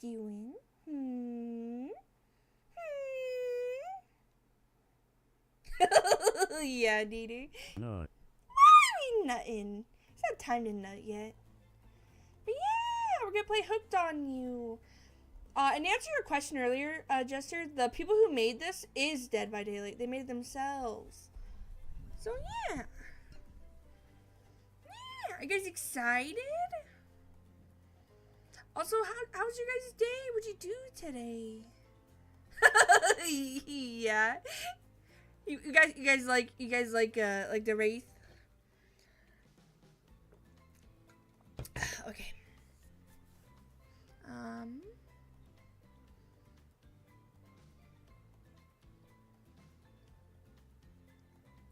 doing? Yeah, Dieter. No. Why we nutting? It's not time to nut yet. But yeah, we're gonna play Hooked on You. And to answer your question earlier, Jester, the people who made this is Dead by Daylight. They made it themselves. So yeah. Yeah, are you guys excited? Also, how was your guys' day? What'd you do today? Yeah. You guys like the Wraith? Okay.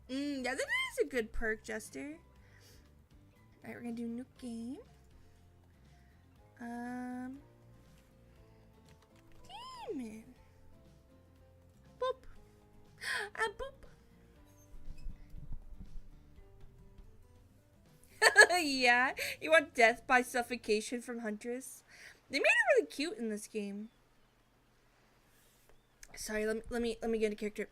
Yeah, that is a good perk, Jester. Alright, we're gonna do new game. Demon. Boop. Boop. Yeah, you want death by suffocation from Huntress? They made it really cute in this game. Sorry, let me get into character.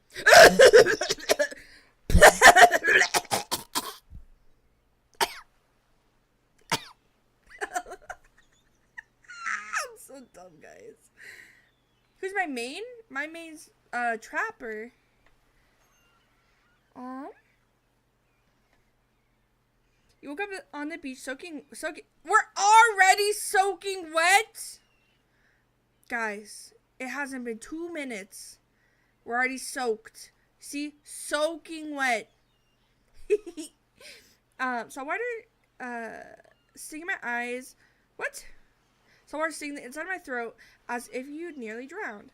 I'm so dumb, guys. Who's my main? My main's Trapper. You woke up on the beach soaking. We're already soaking wet? Guys, it hasn't been 2 minutes. We're already soaked. See? Soaking wet. Saltwater, stinging my eyes. What? Saltwater stinging the inside of my throat as if you'd nearly drowned.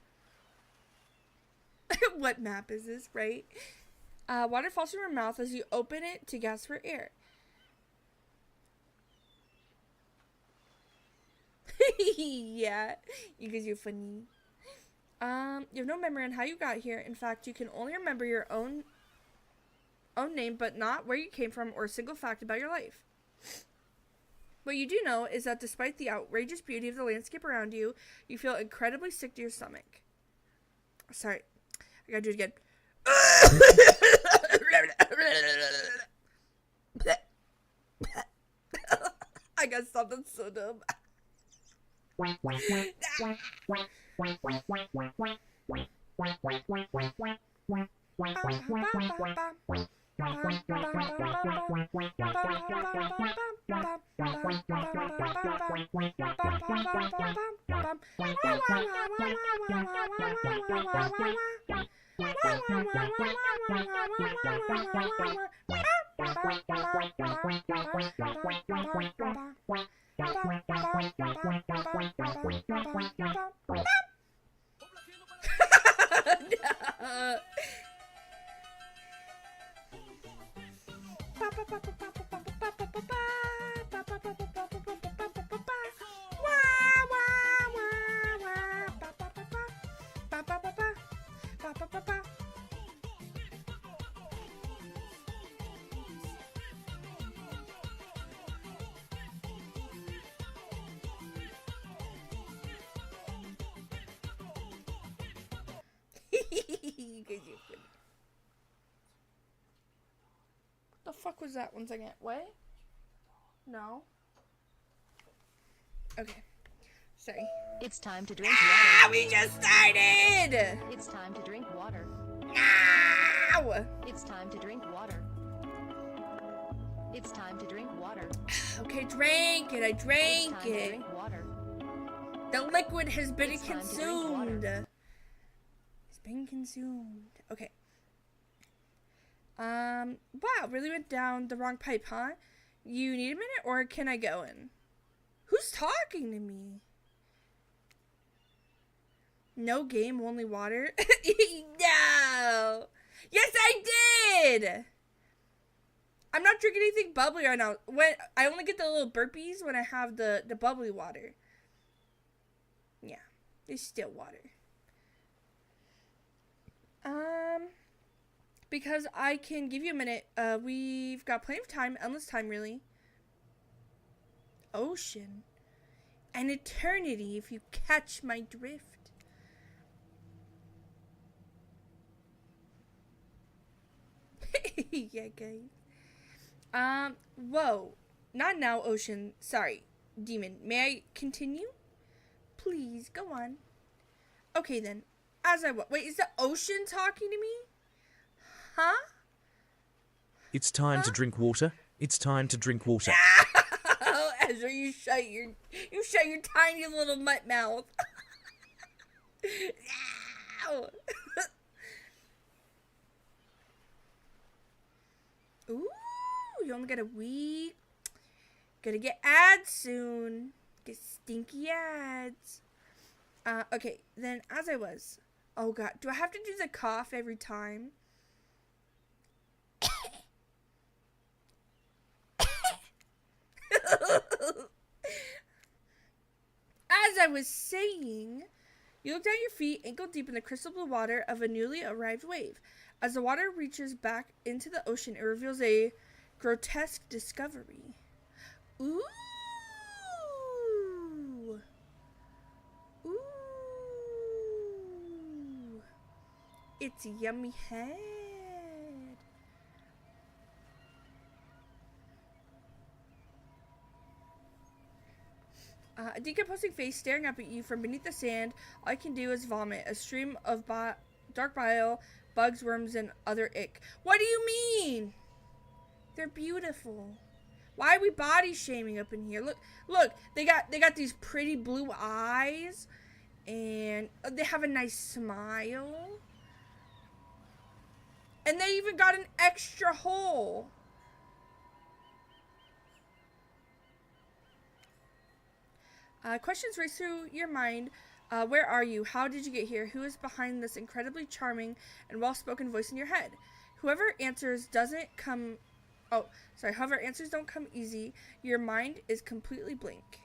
What map is this, right? Water falls from your mouth as you open it to gasp for air. Yeah, because you're funny. You have no memory on how you got here. In fact, you can only remember your own name, but not where you came from or a single fact about your life. What you do know is that despite the outrageous beauty of the landscape around you, you feel incredibly sick to your stomach. Sorry, I gotta do it again. I got something so dumb. What the fuck was that? 1 second. What? No. Okay. Sorry. It's time to drink water. We just started! It's time to drink water. Now! It's time to drink water. It's time to drink water. Okay, drank it. I drank It's time to it. drink water. The liquid has been It's time to drink consumed. water. It's been consumed. Okay. Wow, really went down the wrong pipe, huh? You need a minute, or can I go in? Who's talking to me? No game, only water? No! Yes, I did! I'm not drinking anything bubbly right now. When I only get the little burpees when I have the bubbly water. Yeah, it's still water. Because I can give you a minute. We've got plenty of time, endless time, really. Ocean. An eternity, if you catch my drift. Yeah, guys. Whoa. Not now, ocean. Sorry, demon. May I continue? Please, go on. Okay, then. Wait, is the ocean talking to me? Huh? It's time to drink water. It's time to drink water. Oh, Ezra, you shut your tiny little mutt mouth. Ow. Ooh, you only got a week. Gonna get ads soon. Get stinky ads. Okay, then as I was. Oh god, do I have to do the cough every time? As I was saying, you look down your feet, ankle deep in the crystal blue water of a newly arrived wave. As the water reaches back into the ocean, it reveals a grotesque discovery. Ooh! Ooh! It's a yummy head. A decomposing face staring up at you from beneath the sand. All I can do is vomit. A stream of dark bile, bugs, worms, and other ick. What do you mean? They're beautiful. Why are we body shaming up in here? Look. They got these pretty blue eyes, and they have a nice smile, and they even got an extra hole. Questions race through your mind. Where are you? How did you get here? Who is behind this incredibly charming and well-spoken voice in your head? Whoever answers don't come easy. Your mind is completely blank.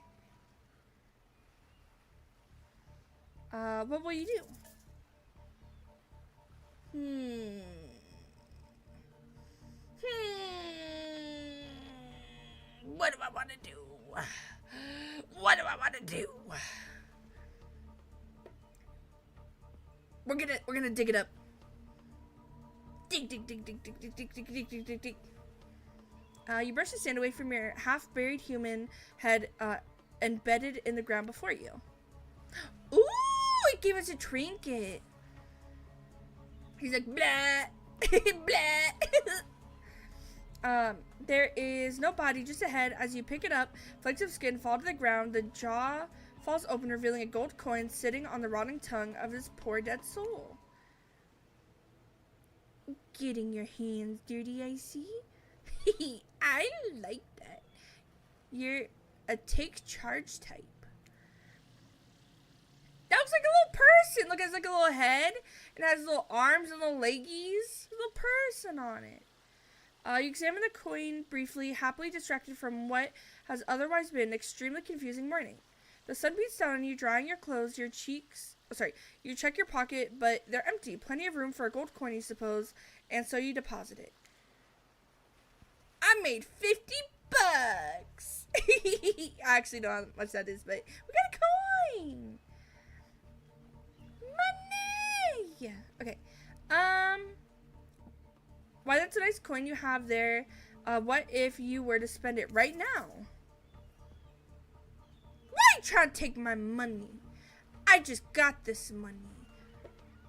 What will you do? What do I want to do? What do I want to do? We're gonna dig it up. Dig. You brush the sand away from your half-buried human head, embedded in the ground before you. Ooh, it gave us a trinket. He's like, blah, blah. There is no body, just a head. As you pick it up, flakes of skin fall to the ground. The jaw falls open, revealing a gold coin sitting on the rotting tongue of his poor dead soul. Getting your hands dirty, I see. I like that. You're a take charge type. That looks like a little person. Look, it's like a little head. It has little arms and little leggies. A little person on it. You examine the coin briefly, happily distracted from what has otherwise been an extremely confusing morning. The sun beats down on you, drying your clothes, your cheeks. You check your pocket, but they're empty. Plenty of room for a gold coin, you suppose, and so you deposit it. I made $50. I actually don't know how much that is, but we got a coin. Money. Okay. Why, that's a nice coin you have there. What if you were to spend it right now? Why are you trying to take my money? I just got this money.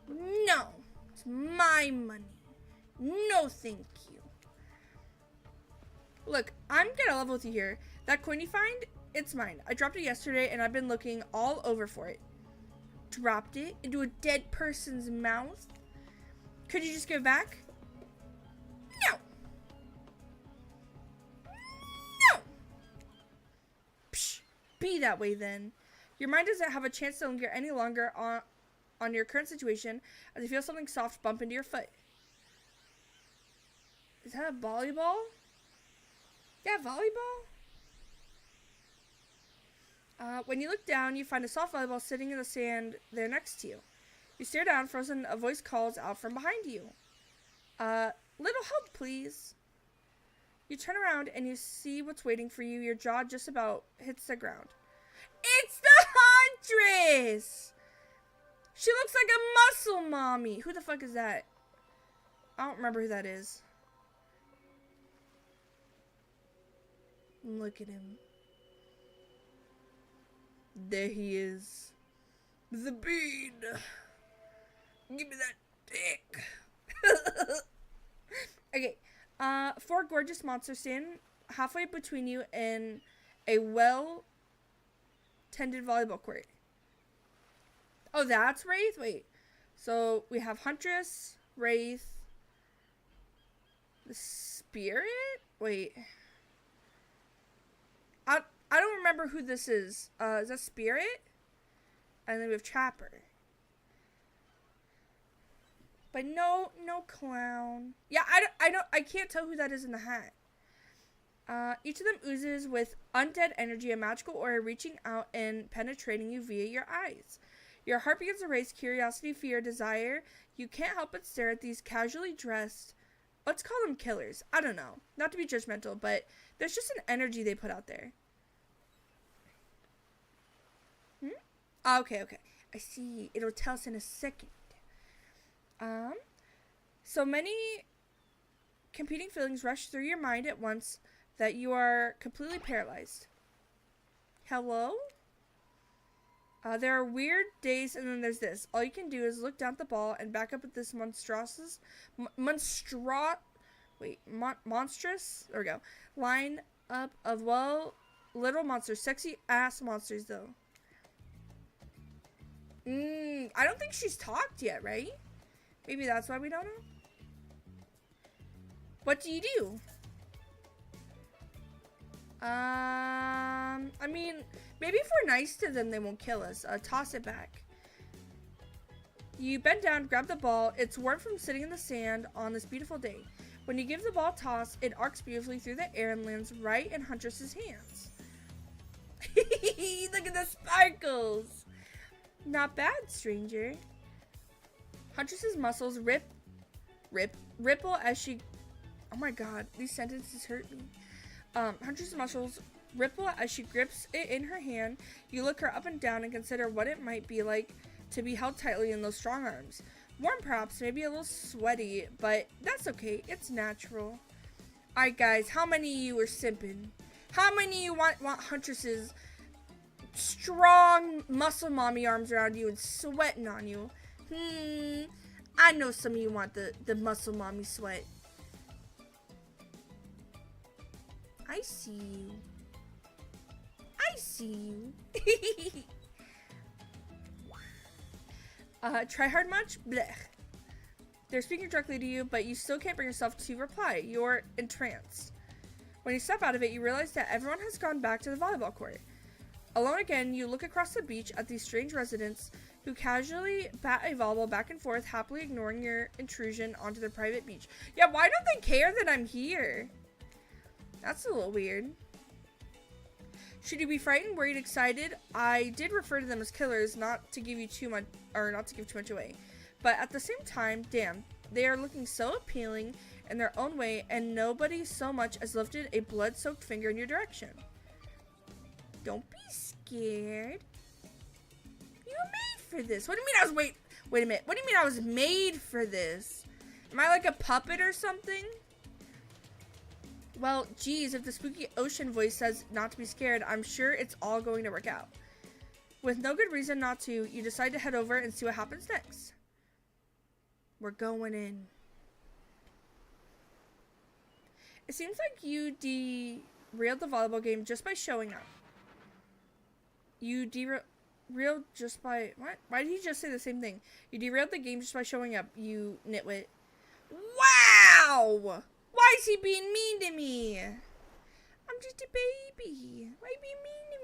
No, it's my money. No, thank you. Look, I'm gonna level with you here. That coin you find, it's mine. I dropped it yesterday, and I've been looking all over for it. Dropped it into a dead person's mouth? Could you just give it back? No. No. Psh, be that way then. Your mind doesn't have a chance to linger any longer on your current situation as you feel something soft bump into your foot. Is that a volleyball? Yeah, volleyball? When you look down, you find a soft volleyball sitting in the sand there next to you. You stare down, frozen. A voice calls out from behind you. Little help, please. You turn around and you see what's waiting for you. Your jaw just about hits the ground. It's like a muscle mommy. Who the fuck is that? I don't remember who that is. Look at him. There he is. The bean. Give me that dick. Okay. Four gorgeous monsters stand halfway between you and a well-tended volleyball court. Oh, that's Wraith? Wait. So, we have Huntress, Wraith, the Spirit? Wait. I don't remember who this is. Is that Spirit? And then we have Trapper. But no clown. Yeah, I can't tell who that is in the hat. Each of them oozes with undead energy, a magical aura reaching out and penetrating you via your eyes. Your heart begins to race, curiosity, fear, desire. You can't help but stare at these casually dressed, let's call them killers. I don't know. Not to be judgmental, but there's just an energy they put out there. Okay. I see. It'll tell us in a second. So many competing feelings rush through your mind at once that you are completely paralyzed. Hello? There are weird days, and then there's this. All you can do is look down at the ball and back up at this monstrous, there we go, line up of, well, little monsters. Sexy ass monsters, though. I don't think she's talked yet, right? Maybe that's why we don't know. What do you do? I mean, maybe if we're nice to them, they won't kill us. Toss it back. You bend down, grab the ball. It's warm from sitting in the sand on this beautiful day. When you give the ball a toss, it arcs beautifully through the air and lands right in Huntress's hands. Look at the sparkles. Not bad, stranger. Huntress's muscles ripple as she... Oh my god, these sentences hurt me. Huntress's muscles ripple as she grips it in her hand. You look her up and down and consider what it might be like to be held tightly in those strong arms. Warm perhaps, maybe a little sweaty, but that's okay. It's natural. Alright guys, how many of you are simping? How many of you want Huntress's strong muscle mommy arms around you and sweating on you? I know some of you want the muscle mommy sweat. I see you. I see you. Try hard much? Blech. They're speaking directly to you, but you still can't bring yourself to reply. You're entranced. When you step out of it, you realize that everyone has gone back to the volleyball court. Alone again, you look across the beach at these strange residents who casually bat a volleyball back and forth, happily ignoring your intrusion onto their private beach. Yeah, why don't they care that I'm here? That's a little weird. Should you be frightened, worried, excited? I did refer to them as killers, not to give too much away. But at the same time, damn, they are looking so appealing in their own way, and nobody so much as lifted a blood-soaked finger in your direction. Don't be scared. You were made for this. What do you mean I was wait a minute. What do you mean I was made for this? Am I like a puppet or something? Well, geez, if the spooky ocean voice says not to be scared, I'm sure it's all going to work out. With no good reason not to, you decide to head over and see what happens next. We're going in. It seems like you derailed the volleyball game just by showing up. You derailed just by... What? Why did he just say the same thing? You derailed the game just by showing up, you nitwit. Wow! Why is he being mean to me? I'm just a baby. Why are you being mean to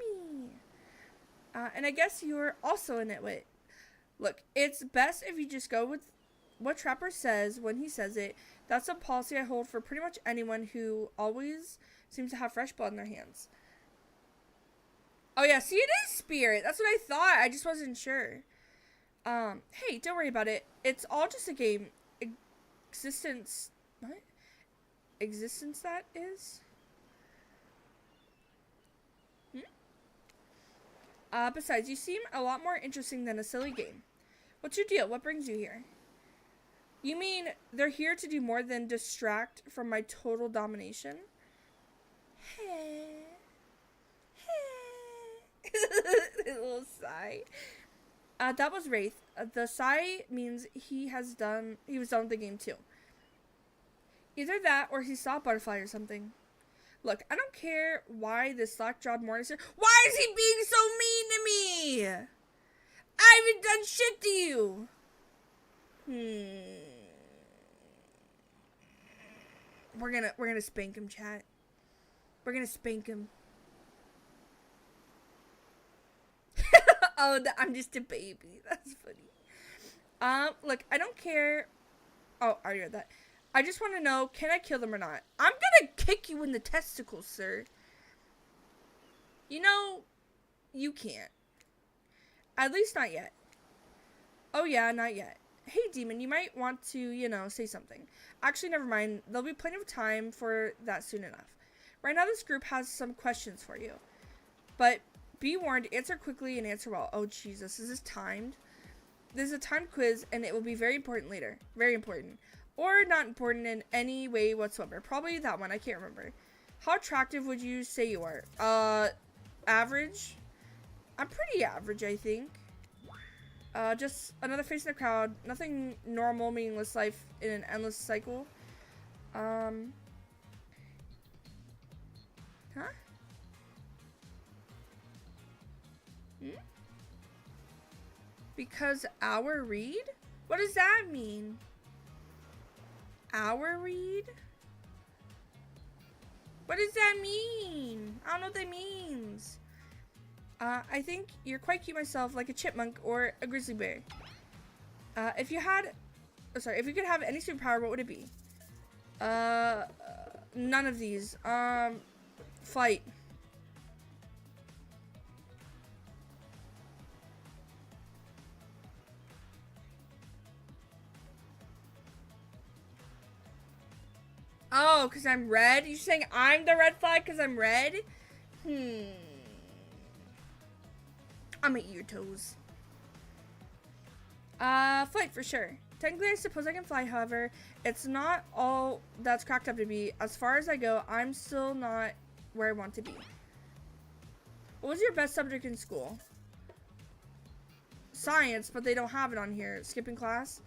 me? And I guess you're also a nitwit. Look, it's best if you just go with what Trapper says when he says it. That's a policy I hold for pretty much anyone who always seems to have fresh blood in their hands. Oh yeah, see, it is Spirit. That's what I thought. I just wasn't sure. Hey, don't worry about it. It's all just a game. Existence... What? Existence that is? Besides, you seem a lot more interesting than a silly game. What's your deal? What brings you here? You mean they're here to do more than distract from my total domination? A little sigh. That was Wraith. The sigh means he was done with the game too. Either that or he saw a butterfly or something. Look, I don't care why this slack-jawed Morningstar. Why is he being so mean to me? I haven't done shit to you. We're gonna spank him, chat. We're gonna spank him. Oh, I'm just a baby. That's funny. Look, I don't care. Oh, I already read that. I just want to know, can I kill them or not? I'm gonna kick you in the testicles, sir. You know, you can't. At least not yet. Oh yeah, not yet. Hey, demon, you might want to, say something. Actually, never mind. There'll be plenty of time for that soon enough. Right now, this group has some questions for you. But be warned, answer quickly and answer well. Oh, Jesus. Is this timed? This is a timed quiz, and it will be very important later. Very important. Or not important in any way whatsoever. Probably that one. I can't remember. How attractive would you say you are? Average? I'm pretty average, I think. Just another face in the crowd. Nothing normal, meaningless life in an endless cycle. Huh? Because our read? What does that mean? Our read? What does that mean? I don't know what that means. I think you're quite cute myself, like a chipmunk or a grizzly bear. If you could have any superpower, what would it be? None of these. Flight. Oh, because I'm red? You saying I'm the red flag because I'm red? I'm gonna eat your toes. Flight for sure. Technically, I suppose I can fly, however, it's not all that's cracked up to be. As far as I go, I'm still not where I want to be. What was your best subject in school? Science, but they don't have it on here. Skipping class?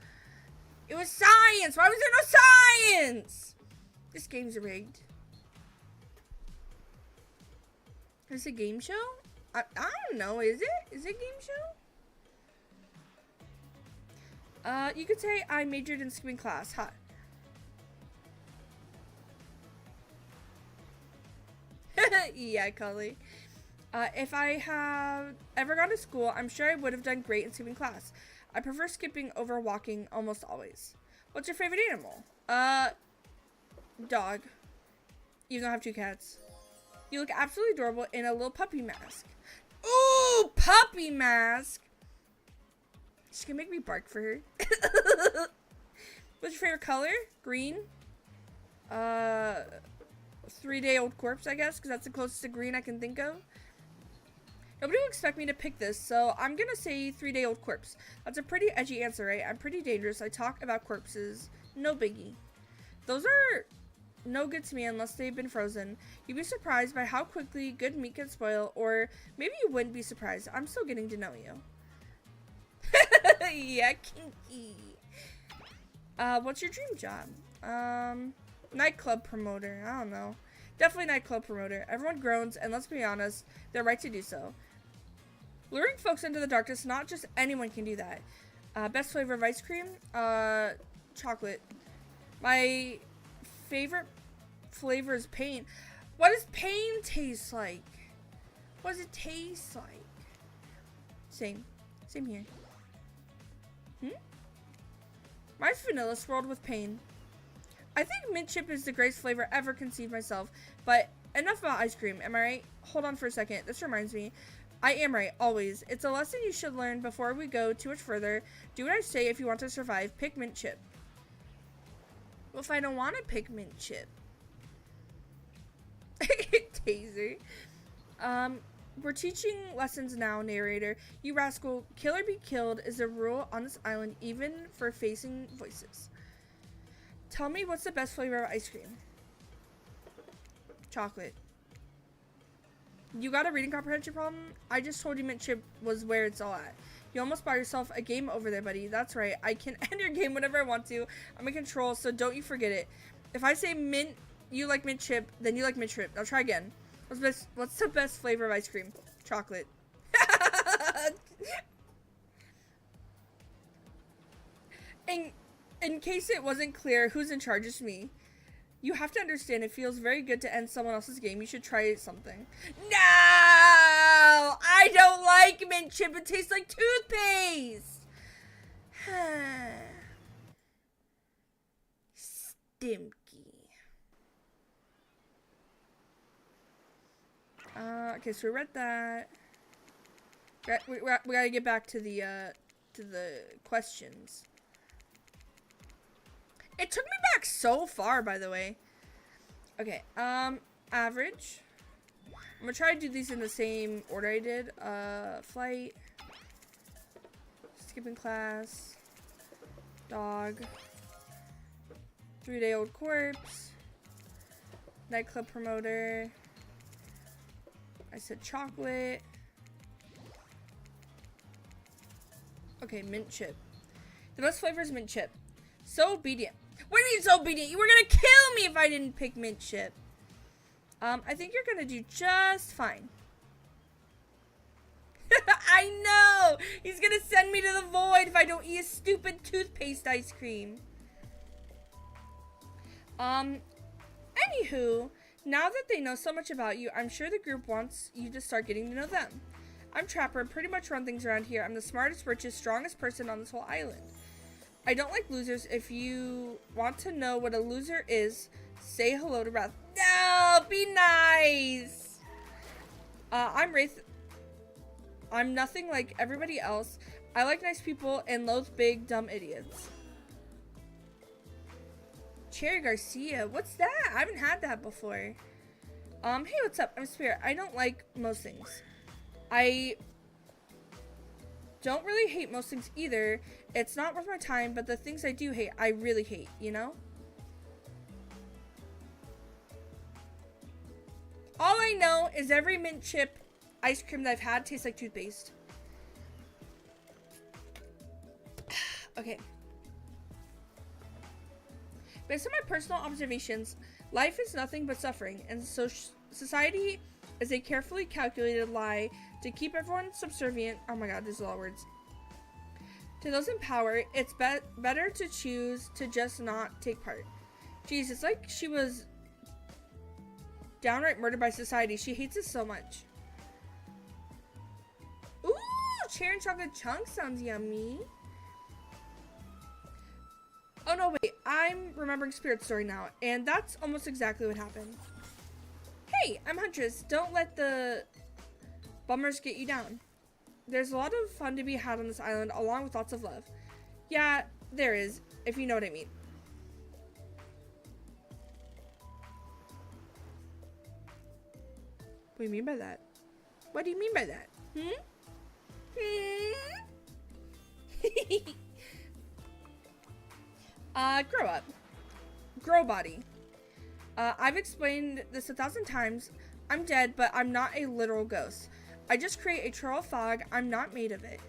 It was science! Why was there no science? This game's rigged. Is it a game show? I don't know, is it? Is it a game show? You could say I majored in skipping class, huh? Yeah, Cully. If I have ever gone to school, I'm sure I would have done great in skipping class. I prefer skipping over walking almost always. What's your favorite animal? Dog. Even though I have 2 cats. You look absolutely adorable in a little puppy mask. Ooh, puppy mask. She's gonna make me bark for her. What's your favorite color? Green. 3-day-old corpse, I guess, because that's the closest to green I can think of. Nobody will expect me to pick this, so I'm gonna say 3-day-old corpse. That's a pretty edgy answer, right? I'm pretty dangerous. I talk about corpses. No biggie. Those are no good to me unless they've been frozen. You'd be surprised by how quickly good meat can spoil, or maybe you wouldn't be surprised. I'm still getting to know you. Yeah, kinky. What's your dream job? Nightclub promoter. I don't know. Definitely nightclub promoter. Everyone groans, and let's be honest, they're right to do so. Luring folks into the darkness, not just anyone can do that. Best flavor of ice cream? Chocolate. My favorite flavor is pain. What does pain taste like? What does it taste like? Same here. Mine's vanilla swirled with pain. I think mint chip is the greatest flavor ever conceived myself, but enough about ice cream, am I right? Hold on for a second, this reminds me. I am right, always. It's a lesson you should learn before we go too much further. Do what I say if you want to survive. Pick mint chip. Well, if I don't want to pick mint chip. Taser. We're teaching lessons now, narrator. You rascal. Kill or be killed is the rule on this island, even for facing voices. Tell me what's the best flavor of ice cream? Chocolate. You got a reading comprehension problem? I just told you mint chip was where it's all at. You almost bought yourself a game over there, buddy. That's right. I can end your game whenever I want to. I'm in control, so don't you forget it. If I say mint, you like mint chip, then you like mint chip. Now try again. What's the best flavor of ice cream? Chocolate. In case it wasn't clear, who's in charge? Is me. You have to understand, it feels very good to end someone else's game. You should try something. No! I don't like mint chip. It tastes like toothpaste. Stimky. Okay, so we read that. We gotta get back to the questions. It took me back so far, by the way. Okay, average. I'm gonna try to do these in the same order I did. Flight. Skipping class. Dog. 3-day-old corpse. Nightclub promoter. I said chocolate. Okay, mint chip. The best flavor is mint chip. So obedient. What do you mean so obedient? You were gonna kill me if I didn't pick mint chip. I think you're gonna do just fine. I know! He's gonna send me to the void if I don't eat a stupid toothpaste ice cream. Anywho, now that they know so much about you, I'm sure the group wants you to start getting to know them. I'm Trapper, pretty much run things around here. I'm the smartest, richest, strongest person on this whole island. I don't like losers. If you want to know what a loser is, say hello to Wrath. No, be nice. I'm Wraith. I'm nothing like everybody else. I like nice people and loathe big, dumb idiots. Cherry Garcia. What's that? I haven't had that before. Hey, what's up? I'm Spirit. I don't like most things. I don't really hate most things either. It's not worth my time, but the things I do hate, I really hate, you know? All I know is every mint chip ice cream that I've had tastes like toothpaste. Okay. Based on my personal observations, life is nothing but suffering, and so society is a carefully calculated lie to keep everyone subservient. Oh my god, there's a lot of words. To those in power, it's better to choose to just not take part. Jeez, it's like she was downright murdered by society. She hates us so much. Ooh, cherry and chocolate chunk sounds yummy. Oh no, wait, I'm remembering Spirit's story now, and that's almost exactly what happened. Hey, I'm Huntress. Don't let the bummers get you down. There's a lot of fun to be had on this island, along with lots of love. Yeah, there is, if you know what I mean. What do you mean by that? What do you mean by that? Grow up. Grow body. I've explained this 1,000 times. I'm dead, but I'm not a literal ghost. I just create a trail of fog. I'm not made of it.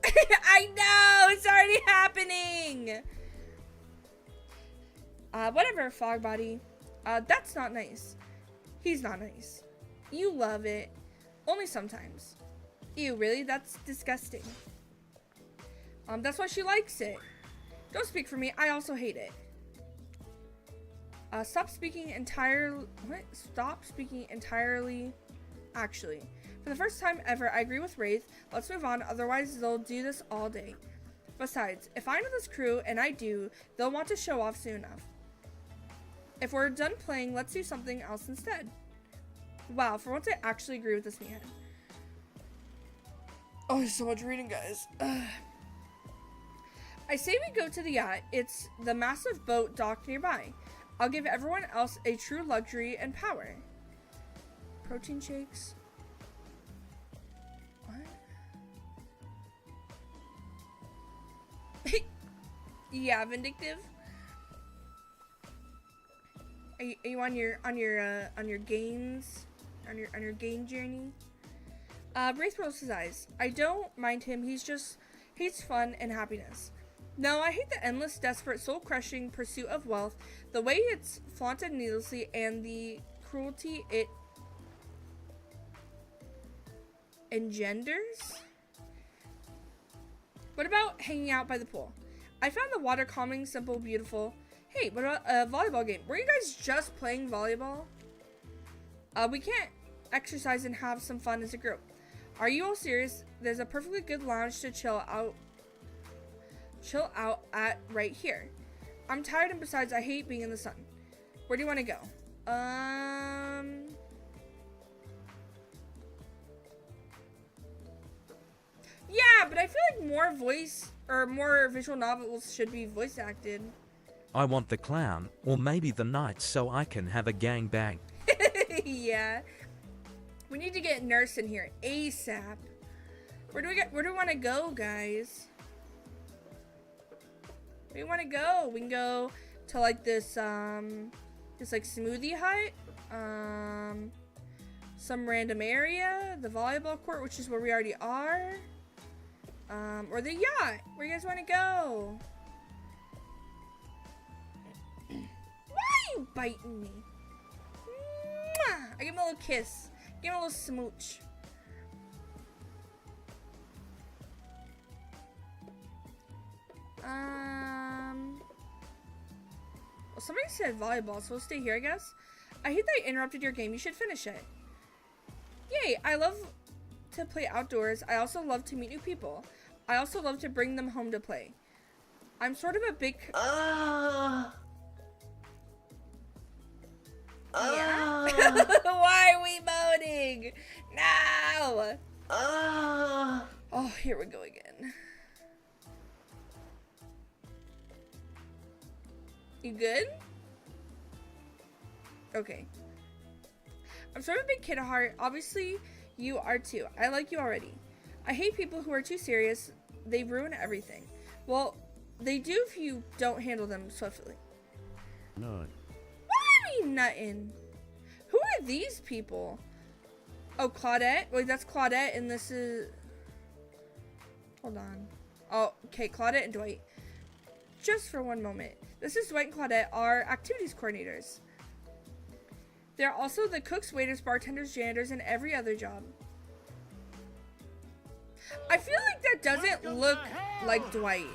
I know! It's already happening! Whatever, fog body. That's not nice. He's not nice. You love it. Only sometimes. Ew, really? That's disgusting. That's why she likes it. Don't speak for me. I also hate it. Stop speaking entirely. What? Stop speaking entirely. Actually, for the first time ever, I agree with Wraith. Let's move on. Otherwise, they'll do this all day. Besides, if I know this crew, and I do, they'll want to show off soon enough. If we're done playing, let's do something else instead. Wow, for once I actually agree with this man. Oh, there's so much reading, guys. Ugh. I say we go to the yacht. It's the massive boat docked nearby. I'll give everyone else a true luxury and power. Protein shakes. Yeah, vindictive. Are you on your gains, on your gain journey? Brace rolls his eyes. I don't mind him. He's fun and happiness. No, I hate the endless, desperate, soul-crushing pursuit of wealth, the way it's flaunted needlessly, and the cruelty it engenders. What about hanging out by the pool? I found the water calming, simple, beautiful. Hey, what about a volleyball game? Were you guys just playing volleyball? We can't exercise and have some fun as a group. Are you all serious? There's a perfectly good lounge to chill out at right here. I'm tired, and besides, I hate being in the sun. Where do you want to go? Yeah, but I feel like more visual novels should be voice acted. I want the clown, or maybe the knight, so I can have a gangbang. Yeah. We need to get Nurse in here ASAP. Where do we want to go, guys? Where do we want to go? We can go to like this like smoothie hut. Some random area, the volleyball court, which is where we already are. Or the yacht. Where you guys want to go? Why are you biting me? Mwah! I give him a little kiss. Give him a little smooch. Well, somebody said volleyball, so we'll stay here, I guess. I hate that I interrupted your game. You should finish it. Yay! I love to play outdoors. I also love to meet new people. I also love to bring them home to play. I'm sort of a big... Yeah? Why are we moaning? No! Oh, here we go again. You good? Okay. I'm sort of a big kid at heart. Obviously, you are too. I like you already. I hate people who are too serious. They ruin everything. Well, they do if you don't handle them swiftly. No. Why are we nutting? Who are these people? Oh, Claudette? Wait, that's Claudette, and this is... Hold on. Oh, okay, Claudette and Dwight. Just for one moment. This is Dwight and Claudette, our activities coordinators. They're also the cooks, waiters, bartenders, janitors, and every other job. I feel like that doesn't look like Dwight.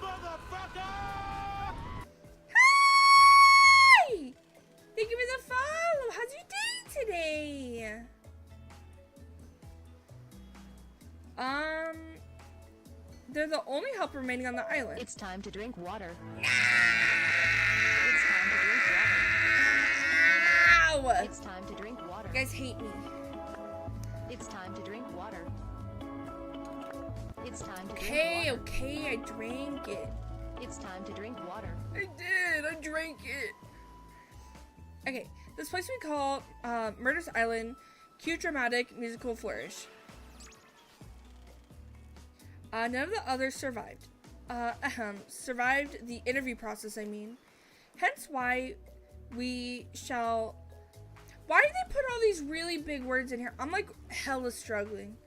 Hi! Thank you for the follow. How's your day today? They're the only help remaining on the island. It's time to drink water. No! It's time to drink water. You guys hate me. It's time to drink water. It's time to drink Okay, water. okay, I drank it. It's time to drink water. I did, I drank it. Okay, this place we call Murder's Island. Cute, dramatic, musical flourish. None of the others survived. Survived the interview process, I mean. Hence why we shall... Why do they put all these really big words in here? I'm like hella struggling.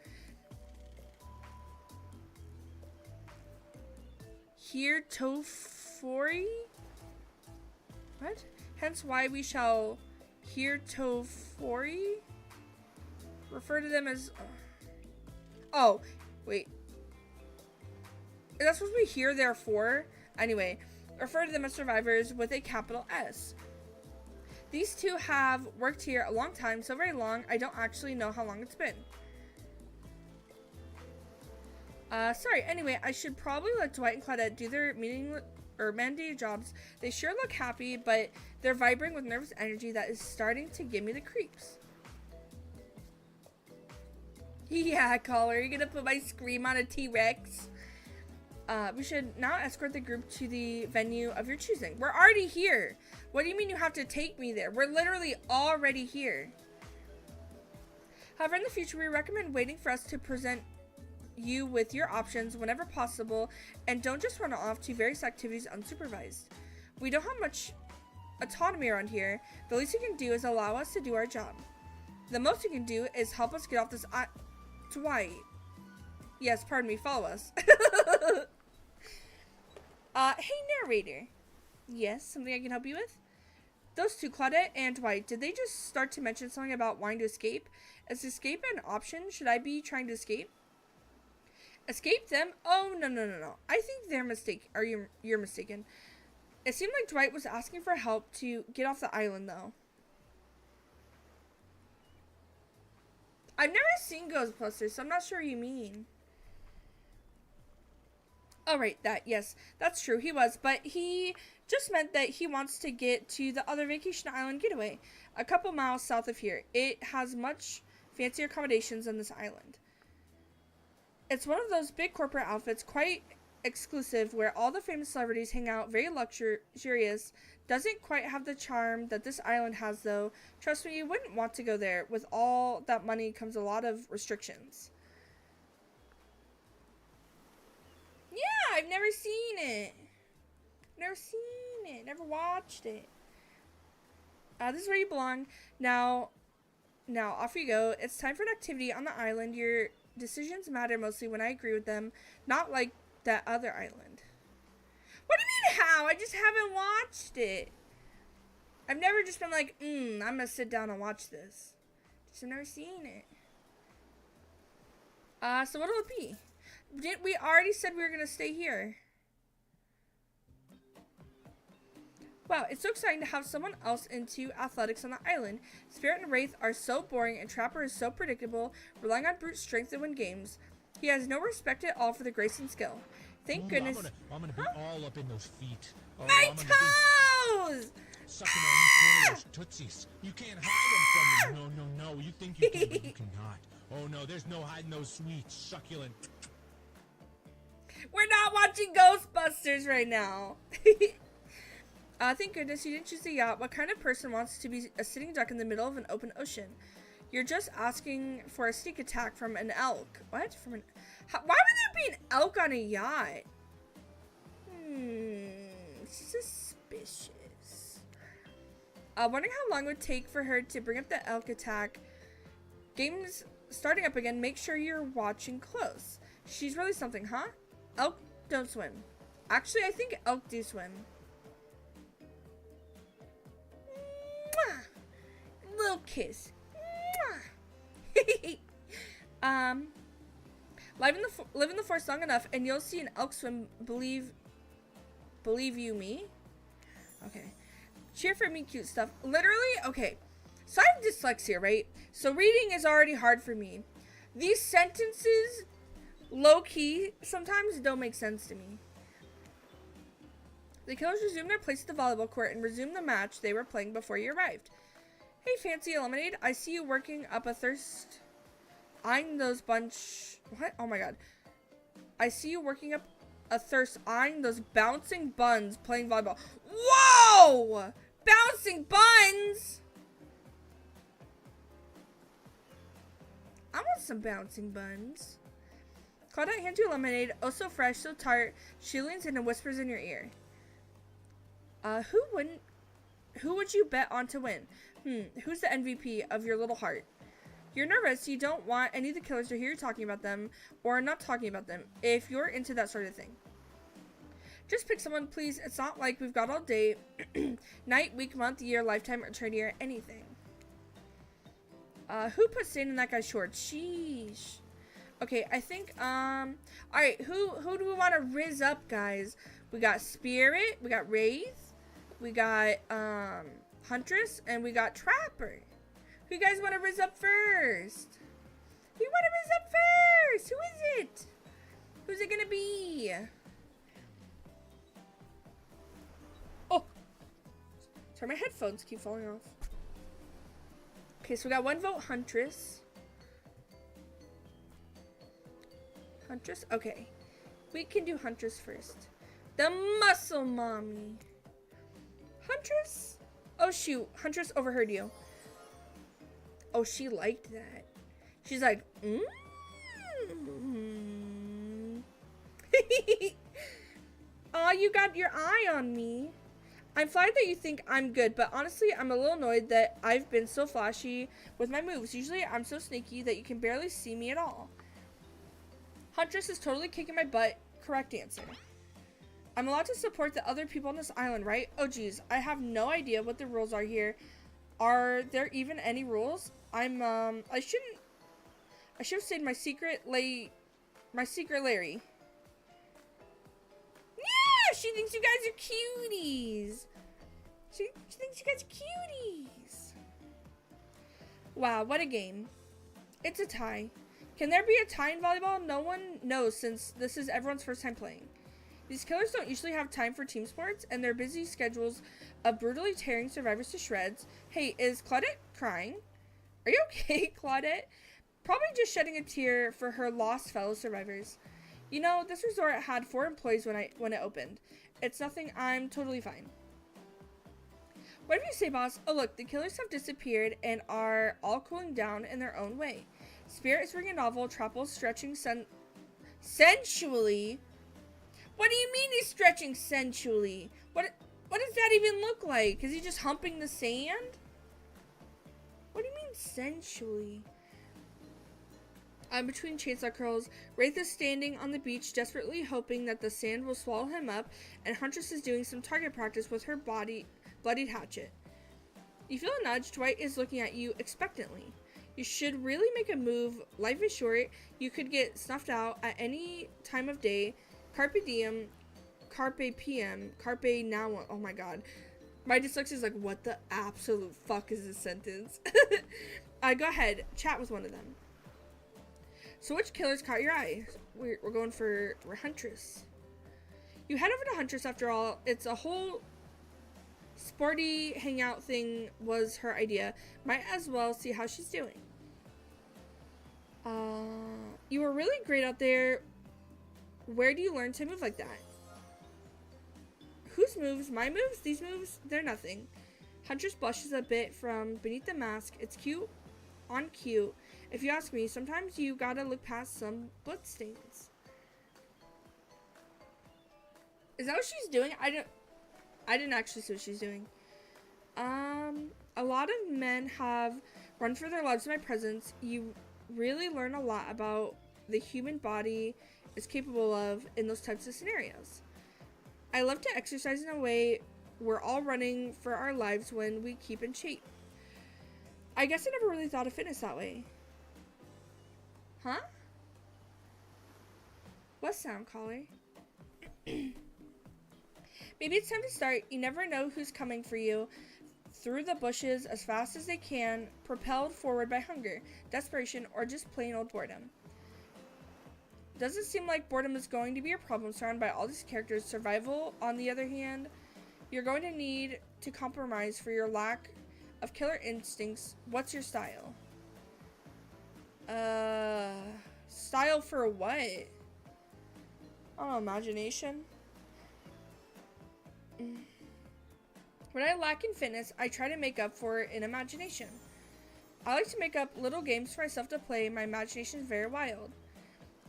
Heretofore? What? Hence why we shall heretofore refer to them as... Oh, wait. Is that supposed to be here, therefore? Anyway, refer to them as survivors with a capital S. These two have worked here a long time, so very long, I don't actually know how long it's been. Sorry, anyway, I should probably let Dwight and Claudette do their mandated jobs. They sure look happy, but they're vibrating with nervous energy that is starting to give me the creeps. Yeah, caller, you're gonna put my scream on a T-Rex? We should now escort the group to the venue of your choosing. We're already here. What do you mean you have to take me there? We're literally already here. However, in the future, we recommend waiting for us to present you with your options whenever possible, and don't just run off to various activities unsupervised. We don't have much autonomy around here. The least you can do is allow us to do our job. The most you can do is help us get off this Dwight. Yes, pardon me, follow us. Hey narrator. Yes, something I can help you with? Those two, Claudette and Dwight, did they just start to mention something about wanting to escape? Is escape an option? Should I be trying to escape? Escape them? Oh, no. I think they're you're mistaken. It seemed like Dwight was asking for help to get off the island, though. I've never seen Ghostbusters, so I'm not sure what you mean. Oh, right, yes, that's true, he was, but he just meant that he wants to get to the other vacation island getaway, a couple miles south of here. It has much fancier accommodations than this island. It's one of those big corporate outfits, quite exclusive, where all the famous celebrities hang out, very luxurious. Doesn't quite have the charm that this island has, though. Trust me, you wouldn't want to go there. With all that money comes a lot of restrictions. Yeah, I've never seen it. Never watched it. This is where you belong. Now, off you go. It's time for an activity on the island. Your decisions matter mostly when I agree with them, not like that other island. What do you mean how? I just haven't watched it. I've never just been like, I'm gonna sit down and watch this. Just have never seen it. So what'll it be? We already said we were gonna stay here. Wow, it's so exciting to have someone else into athletics on the island. Spirit and Wraith are so boring, and Trapper is so predictable, relying on brute strength to win games. He has no respect at all for the grace and skill. Thank goodness. I'm gonna be all up in those feet. Oh, My I'm toes! sucking on each one of those tootsies. You can't hide them from me. No. You think you can, but you cannot. Oh no, there's no hiding those sweet, succulent. We're not watching Ghostbusters right now. Thank goodness you didn't choose the yacht. What kind of person wants to be a sitting duck in the middle of an open ocean? You're just asking for a sneak attack from an elk. What? Why would there be an elk on a yacht? Suspicious. Wondering how long it would take for her to bring up the elk attack. Game's starting up again. Make sure you're watching close. She's really something, huh? Elk don't swim. Actually, I think elk do swim. Mwah! Little kiss. Live in the forest long enough and you'll see an elk swim. Believe you me? Okay. Cheer for me, cute stuff. Literally, okay. So I have dyslexia, right? So reading is already hard for me. These sentences, low-key, sometimes don't make sense to me. The killers resumed their place at the volleyball court and resumed the match they were playing before you arrived. Hey, fancy lemonade. I see you working up a thirst. Eyeing those bunch... What? Oh my god. I see you working up a thirst eyeing those bouncing buns playing volleyball. Whoa! Bouncing buns? I want some bouncing buns. Claudette hands you lemonade. Oh, so fresh, so tart. She leans in and whispers in your ear. Who would you bet on to win? Who's the MVP of your little heart? You're nervous. You don't want any of the killers to hear you talking about them or not talking about them if you're into that sort of thing. Just pick someone, please. It's not like we've got all day, night, week, month, year, lifetime, eternity, or anything. Who put stain in that guy's shorts? Sheesh. Okay, I think, alright, who do we want to riz up, guys? We got Spirit, we got Wraith, we got, Huntress, and we got Trapper. Who you guys want to riz up first? Who want to riz up first? Who is it? Who's it gonna be? Oh! Sorry, my headphones keep falling off. Okay, so we got one vote, Huntress. Huntress? Okay. We can do Huntress first. The muscle mommy. Huntress? Oh, shoot. Huntress overheard you. Oh, she liked that. She's like, Aw, you got your eye on me. I'm flattered that you think I'm good, but honestly, I'm a little annoyed that I've been so flashy with my moves. Usually, I'm so sneaky that you can barely see me at all. Huntress is totally kicking my butt. Correct answer. I'm allowed to support the other people on this island, right? Oh, geez. I have no idea what the rules are here. Are there even any rules? I should have stayed my secret Larry. Yeah, she thinks you guys are cuties. She thinks you guys are cuties. Wow, what a game. It's a tie. Can there be a tie in volleyball? No one knows since this is everyone's first time playing. These killers don't usually have time for team sports, and their busy schedules of brutally tearing survivors to shreds. Hey, is Claudette crying? Are you okay, Claudette? Probably just shedding a tear for her lost fellow survivors. You know, this resort had 4 employees when it opened. It's nothing. I'm totally fine. Whatever you say, boss. Oh, look, the killers have disappeared and are all cooling down in their own way. Spirit is reading a novel, Trapple's stretching sensually. What do you mean he's stretching sensually? What does that even look like? Is he just humping the sand? What do you mean sensually? Between chainsaw curls, Wraith is standing on the beach, desperately hoping that the sand will swallow him up, and Huntress is doing some target practice with her bloodied hatchet. You feel a nudge. Dwight is looking at you expectantly. You should really make a move. Life is short. You could get snuffed out at any time of day. Carpe diem, carpe PM, carpe now. Oh my god. My dyslexia is like, what the absolute fuck is this sentence? Go ahead. Chat with one of them. So which killers caught your eye? We're going for Huntress. You head over to Huntress after all. It's a whole sporty hangout thing was her idea. Might as well see how she's doing. You were really great out there. Where do you learn to move like that? Whose moves? My moves? These moves? They're nothing. Huntress blushes a bit from beneath the mask. It's cute on cute. If you ask me, sometimes you gotta look past some bloodstains. Is that what she's doing? I didn't actually see what she's doing. A lot of men have run for their lives in my presence. You really learn a lot about the human body is capable of in those types of scenarios. I love to exercise in a way we're all running for our lives when we keep in shape. I guess I never really thought of fitness that way. Huh? What sound, caller? Maybe it's time to start. You never know who's coming for you. Through the bushes as fast as they can, propelled forward by hunger, desperation, or just plain old boredom. Doesn't seem like boredom is going to be a problem surrounded by all these characters. Survival, on the other hand, you're going to need to compromise for your lack of killer instincts. What's your style? Style for what? Oh, imagination. When I lack in fitness, I try to make up for it in imagination. I like to make up little games for myself to play. My imagination is very wild.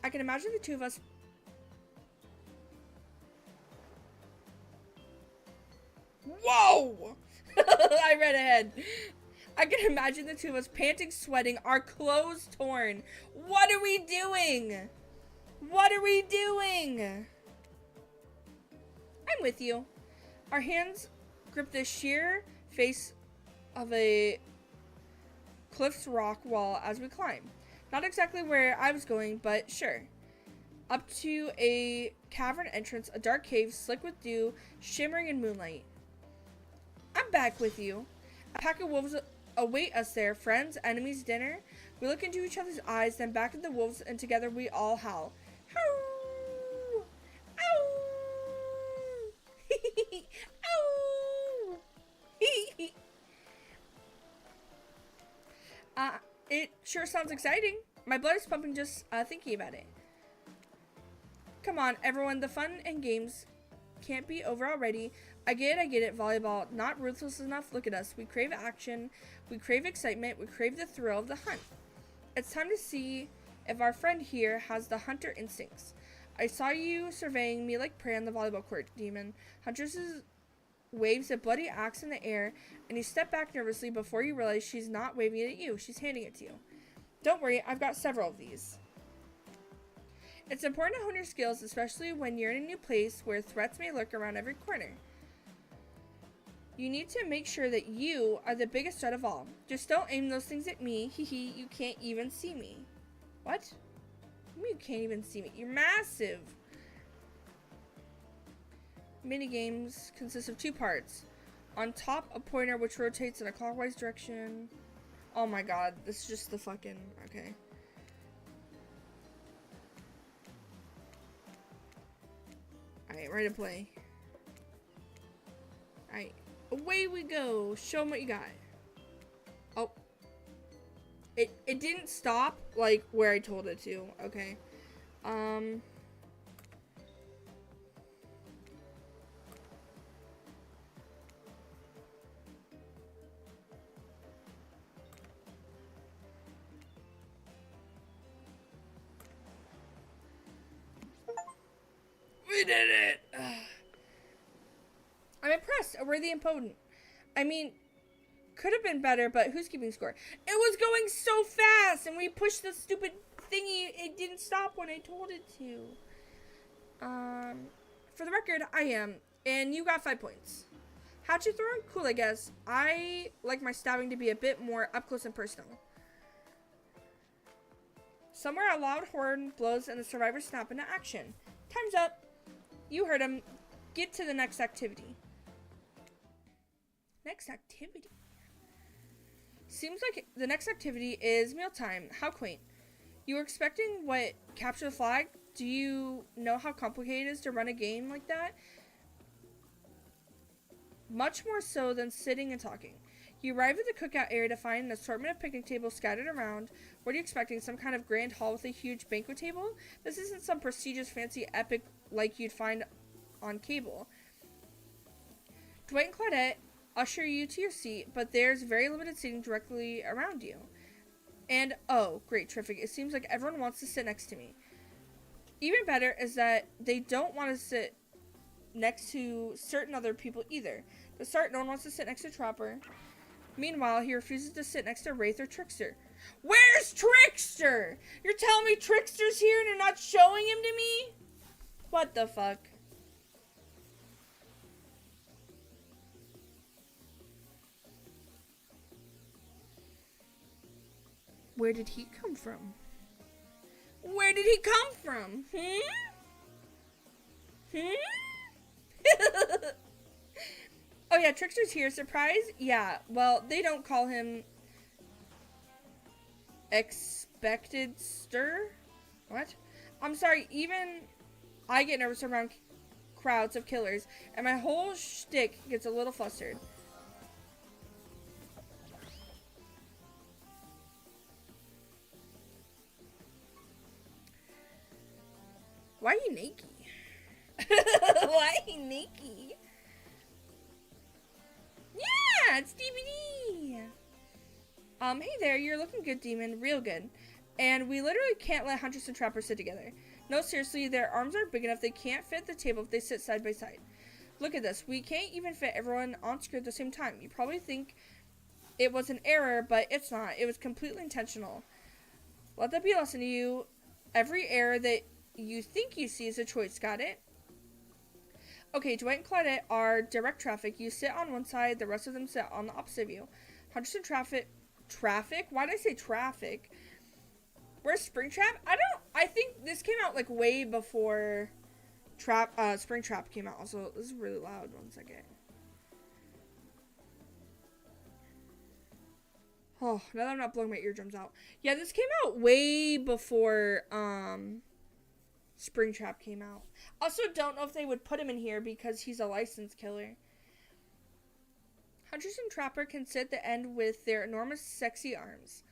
I can imagine the two of us. Whoa! I read ahead. I can imagine the two of us panting, sweating, our clothes torn. What are we doing? What are we doing? I'm with you. Our hands grip the sheer face of a cliff's rock wall as we climb. Not exactly where I was going, but sure. Up to a cavern entrance, a dark cave, slick with dew, shimmering in moonlight. I'm back with you. A pack of wolves await us there. Friends, enemies, dinner. We look into each other's eyes, then back at the wolves, and together we all howl. Howl! Ow! Ow! It sure sounds exciting. My blood is pumping just thinking about it. Come on, everyone. The fun and games can't be over already. I get it. Volleyball, not ruthless enough. Look at us. We crave action. We crave excitement. We crave the thrill of the hunt. It's time to see if our friend here has the hunter instincts. I saw you surveying me like prey on the volleyball court, demon. Huntress waves a bloody axe in the air, and you step back nervously before you realize she's not waving it at you. She's handing it to you. Don't worry, I've got several of these. It's important to hone your skills, especially when you're in a new place where threats may lurk around every corner. You need to make sure that you are the biggest threat of all. Just don't aim those things at me. Hee hee, you can't even see me. What? You can't even see me. You're massive. Minigames consist of 2 parts. On top, a pointer which rotates in a clockwise direction. Oh my god, this is just the fucking... Okay. Alright, ready to play. Alright, away we go. Show them what you got. Oh. It didn't stop, like, where I told it to. Okay. We did it! I'm impressed. A worthy opponent. I mean, could have been better, but who's keeping score? It was going so fast, and we pushed the stupid thingy. It didn't stop when I told it to. For the record, I am, and you got 5 points. How'd you throw it? Cool, I guess. I like my stabbing to be a bit more up close and personal. Somewhere a loud horn blows and the survivors snap into action. Time's up. You heard him. Get to the next activity. Next activity. Seems like the next activity is mealtime. How quaint. You were expecting what? Capture the flag? Do you know how complicated it is to run a game like that? Much more so than sitting and talking. You arrive at the cookout area to find an assortment of picnic tables scattered around. What are you expecting? Some kind of grand hall with a huge banquet table? This isn't some prestigious, fancy, epic like you'd find on cable. Dwight and Claudette usher you to your seat, but there's very limited seating directly around you. And, oh, great, terrific. It seems like everyone wants to sit next to me. Even better is that they don't want to sit next to certain other people either. To start, no one wants to sit next to Trapper. Meanwhile, he refuses to sit next to Wraith or Trickster. Where's Trickster? You're telling me Trickster's here and you're not showing him to me? What the fuck? Where did he come from? Where did he come from? Oh yeah, Trickster's here. Surprise? Yeah, well, they don't call him Expected Stir? What? I'm sorry, even I get nervous around crowds of killers, and my whole shtick gets a little flustered. Why are you naked? Why are you naked? Yeah, it's DVD. Hey there, you're looking good, demon. Real good. And we literally can't let Huntress and Trapper sit together. No, seriously, their arms aren't big enough. They can't fit the table if they sit side by side. Look at this. We can't even fit everyone on screen at the same time. You probably think it was an error, but it's not. It was completely intentional. Let that be a lesson to you. Every error that you think you see is a choice. Got it? Okay, Dwight and Claudette are direct traffic. You sit on one side, the rest of them sit on the opposite of you. Huntress and Traffic? Why did I say traffic? Where's Springtrap? I think this came out like way before Springtrap came out. Also, this is really loud. 1 second. Oh, now that I'm not blowing my eardrums out. Yeah, this came out way before Springtrap came out. Also, don't know if they would put him in here because he's a licensed killer. Huntress and Trapper can sit at the end with their enormous, sexy arms.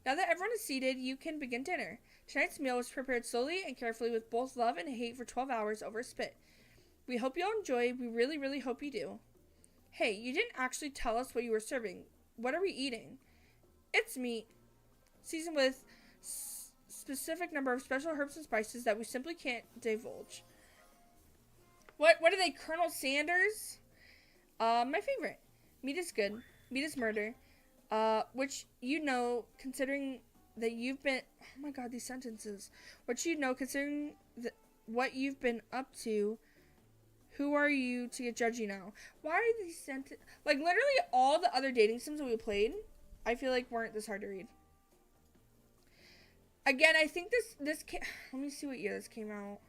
Now that everyone is seated, you can begin dinner. Tonight's meal was prepared slowly and carefully with both love and hate for 12 hours over a spit. We hope you'll enjoy. We really, really hope you do. Hey, you didn't actually tell us what you were serving. What are we eating? It's meat, seasoned with specific number of special herbs and spices that we simply can't divulge. What are they? Colonel Sanders? My favorite. Meat is good. Meat is murder. Which you know, considering that you've been... Oh my god, these sentences. Which you know, considering what you've been up to... Who are you to get judgy now? Why are these sentences... Like, literally all the other dating sims that we played, I feel like weren't this hard to read. Again, I think this came... Let me see what year this came out.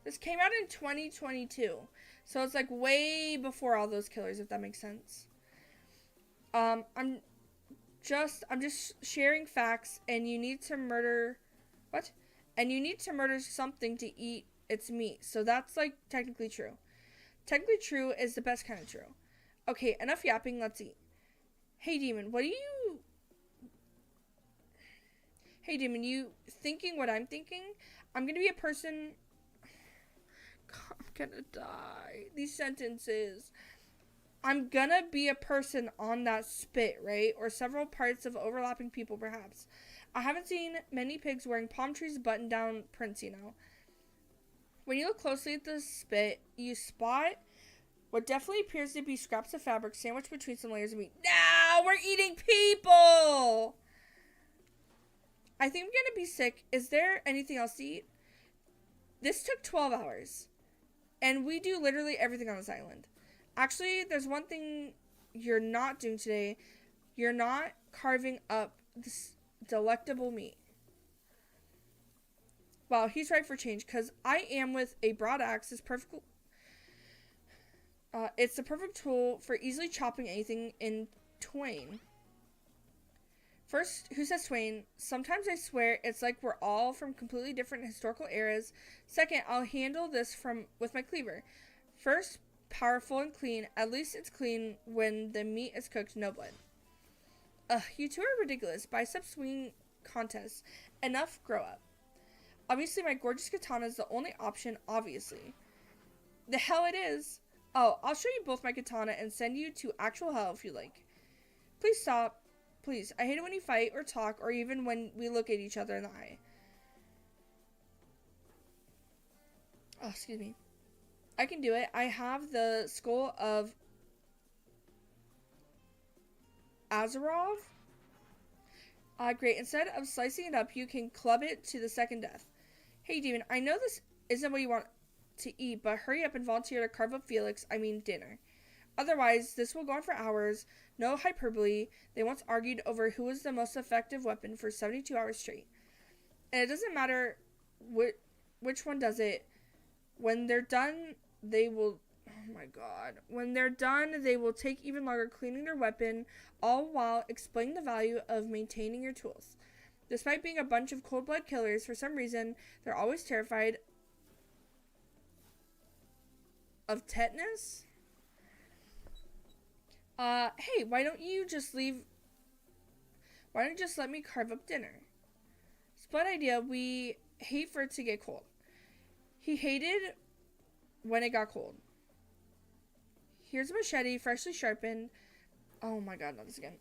This came out in 2022. So it's like way before all those killers, if that makes sense. I'm just sharing facts, and you need to murder... What? And you need to murder something to eat its meat. So that's, like, technically true. Technically true is the best kind of true. Okay, enough yapping, let's eat. Hey, Demon, what do you... Hey, Demon, you thinking what I'm thinking? I'm gonna be a person... God, I'm gonna die. These sentences... I'm gonna be a person on that spit, right? Or several parts of overlapping people, perhaps. I haven't seen many pigs wearing palm trees button-down prints, you know. When you look closely at the spit, you spot what definitely appears to be scraps of fabric sandwiched between some layers of meat. No, we're eating people! I think I'm gonna be sick. Is there anything else to eat? This took 12 hours. And we do literally everything on this island. Actually, there's one thing you're not doing today. You're not carving up this delectable meat. Wow, he's right for change, because I am with a broad axe. It's perfect. It's the perfect tool for easily chopping anything in twain. First, who says twain? Sometimes I swear it's like we're all from completely different historical eras. Second, I'll handle this with my cleaver. First, powerful and clean. At least it's clean when the meat is cooked, no blood. Ugh, you two are ridiculous. Bicep swinging contest. Enough, grow up. Obviously, my gorgeous katana is the only option, obviously. The hell it is. Oh, I'll show you both my katana and send you to actual hell if you like. Please stop. Please. I hate it when you fight or talk or even when we look at each other in the eye. Oh, excuse me. I can do it. I have the skull of Azarov. Great. Instead of slicing it up, you can club it to the second death. Hey, Demon, I know this isn't what you want to eat, but hurry up and volunteer to carve up dinner. Otherwise, this will go on for hours. No hyperbole. They once argued over who was the most effective weapon for 72 hours straight. And it doesn't matter which one does it. When they're done, they will... Oh my god. When they're done, they will take even longer cleaning their weapon, all while explaining the value of maintaining your tools. Despite being a bunch of cold-blooded killers, for some reason, they're always terrified of tetanus. Hey, why don't you just let me carve up dinner? Split idea, we hate for it to get cold. He hated when it got cold. Here's a machete, freshly sharpened. Oh my god, not this again.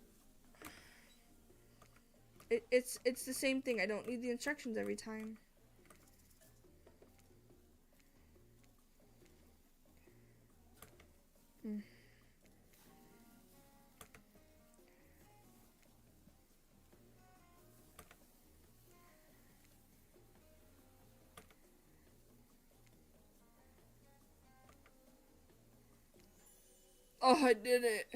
It's the same thing. I don't need the instructions every time. Oh, I did it.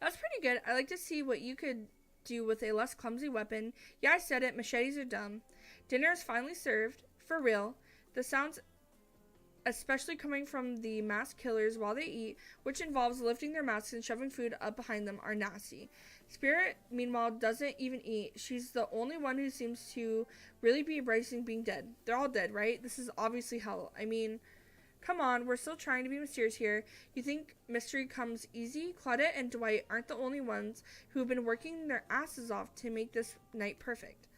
That's pretty good. I like to see what you could do with a less clumsy weapon. Yeah, I said it. Machetes are dumb. Dinner is finally served. For real. The sounds, especially coming from the masked killers while they eat, which involves lifting their masks and shoving food up behind them, are nasty. Spirit, meanwhile, doesn't even eat. She's the only one who seems to really be embracing being dead. They're all dead, right? This is obviously hell. I mean... Come on, we're still trying to be mysterious here. You think mystery comes easy? Claudette and Dwight aren't the only ones who have been working their asses off to make this night perfect.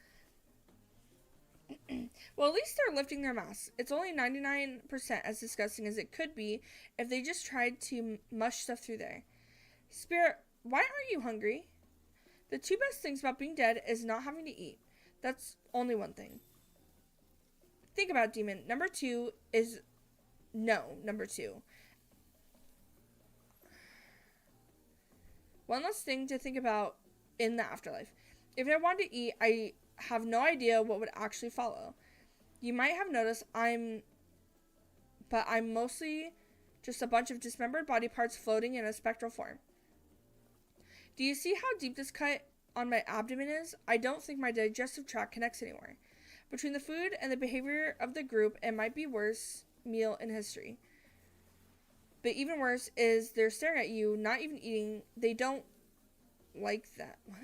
Well, at least they're lifting their masks. It's only 99% as disgusting as it could be if they just tried to mush stuff through there. Spirit, why aren't you hungry? The two best things about being dead is not having to eat. That's only one thing. Think about it, Demon. Number 2 is no. Number 2. One last thing to think about in the afterlife. If I wanted to eat, I have no idea what would actually follow. You might have noticed I'm mostly just a bunch of dismembered body parts floating in a spectral form. Do you see how deep this cut on my abdomen is? I don't think my digestive tract connects anymore. Between the food and the behavior of the group, it might be worst meal in history. But even worse is they're staring at you, not even eating. They don't like that. What?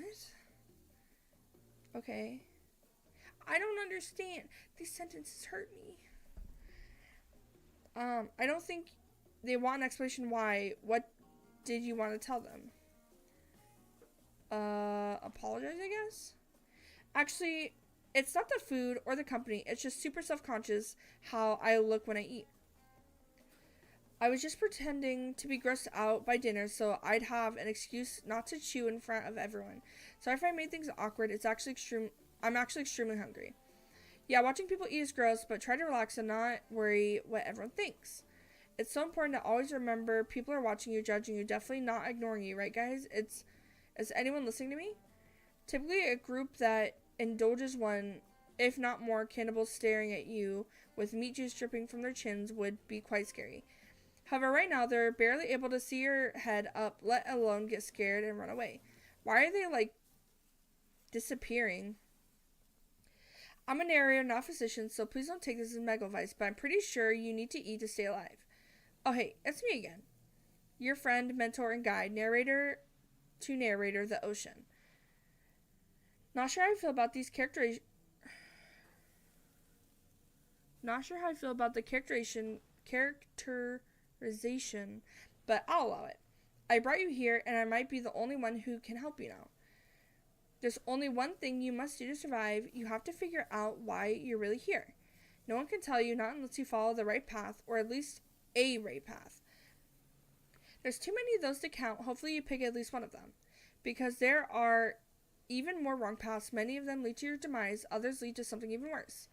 Okay. I don't understand. These sentences hurt me. I don't think they want an explanation why. What did you want to tell them? Apologize, I guess? Actually, it's not the food or the company. It's just super self-conscious how I look when I eat. I was just pretending to be grossed out by dinner so I'd have an excuse not to chew in front of everyone. Sorry if I made things awkward. I'm actually extremely hungry. Yeah, watching people eat is gross, but try to relax and not worry what everyone thinks. It's so important to always remember people are watching you, judging you, definitely not ignoring you, right guys? Is anyone listening to me? Typically a group that indulges one, if not more, cannibals staring at you with meat juice dripping from their chins would be quite scary. However, right now, they're barely able to see your head up, let alone get scared and run away. Why are they, disappearing? I'm a narrator, not a physician, so please don't take this as medical advice, but I'm pretty sure you need to eat to stay alive. Oh, hey, it's me again. Your friend, mentor, and guide, narrator to narrator, the ocean. Not sure how I feel about the characterization, but I'll allow it. I brought you here, and I might be the only one who can help you now. There's only one thing you must do to survive. You have to figure out why you're really here. No one can tell you, not unless you follow the right path, or at least a right path. There's too many of those to count. Hopefully you pick at least one of them. Because there are even more wrong paths. Many of them lead to your demise. Others lead to something even worse.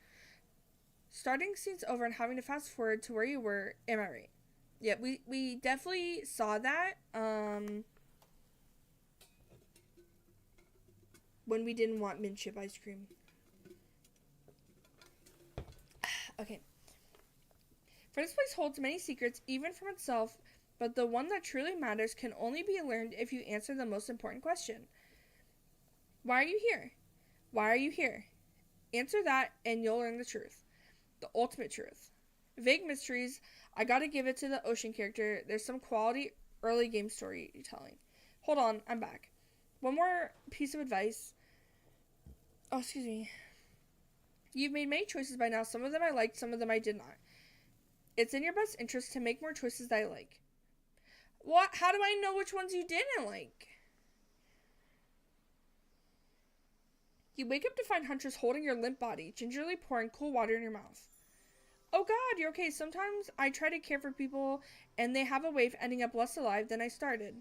Starting scenes over and having to fast forward to where you were. Am I right? Yeah, we definitely saw that. When we didn't want mint chip ice cream. Okay. For this place holds many secrets, even from itself, but the one that truly matters can only be learned if you answer the most important question. Why are you here? Why are you here? Answer that and you'll learn the truth. The ultimate truth. Vague mysteries, I gotta give it to the ocean character. There's some quality early game storytelling. Hold on, I'm back. One more piece of advice. Oh, excuse me. You've made many choices by now. Some of them I liked, some of them I did not. It's in your best interest to make more choices that I like. What? How do I know which ones you didn't like? You wake up to find Huntress holding your limp body, gingerly pouring cool water in your mouth. Oh god, you're okay. Sometimes I try to care for people and they have a way of ending up less alive than I started.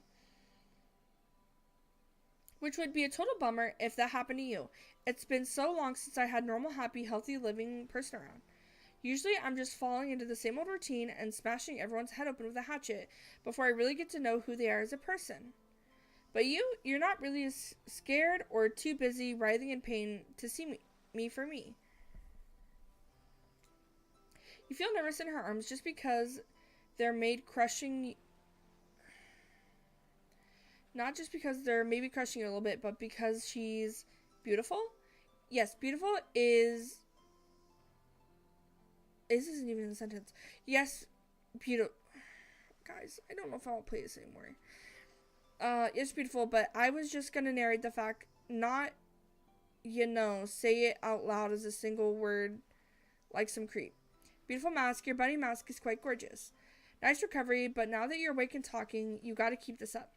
Which would be a total bummer if that happened to you. It's been so long since I had normal, happy, healthy living person around. Usually I'm just falling into the same old routine and smashing everyone's head open with a hatchet before I really get to know who they are as a person. But you're not really as scared or too busy writhing in pain to see me for me. You feel nervous in her arms just because they're made crushing. Not just because they're maybe crushing you a little bit, but because she's beautiful. Yes, beautiful is. This isn't even a sentence. Yes, beautiful. Guys, I don't know if I want to play this anymore. It's beautiful, but I was just gonna narrate the fact, not, say it out loud as a single word, like some creep. Beautiful mask. Your bunny mask is quite gorgeous. Nice recovery, but now that you're awake and talking, you gotta keep this up.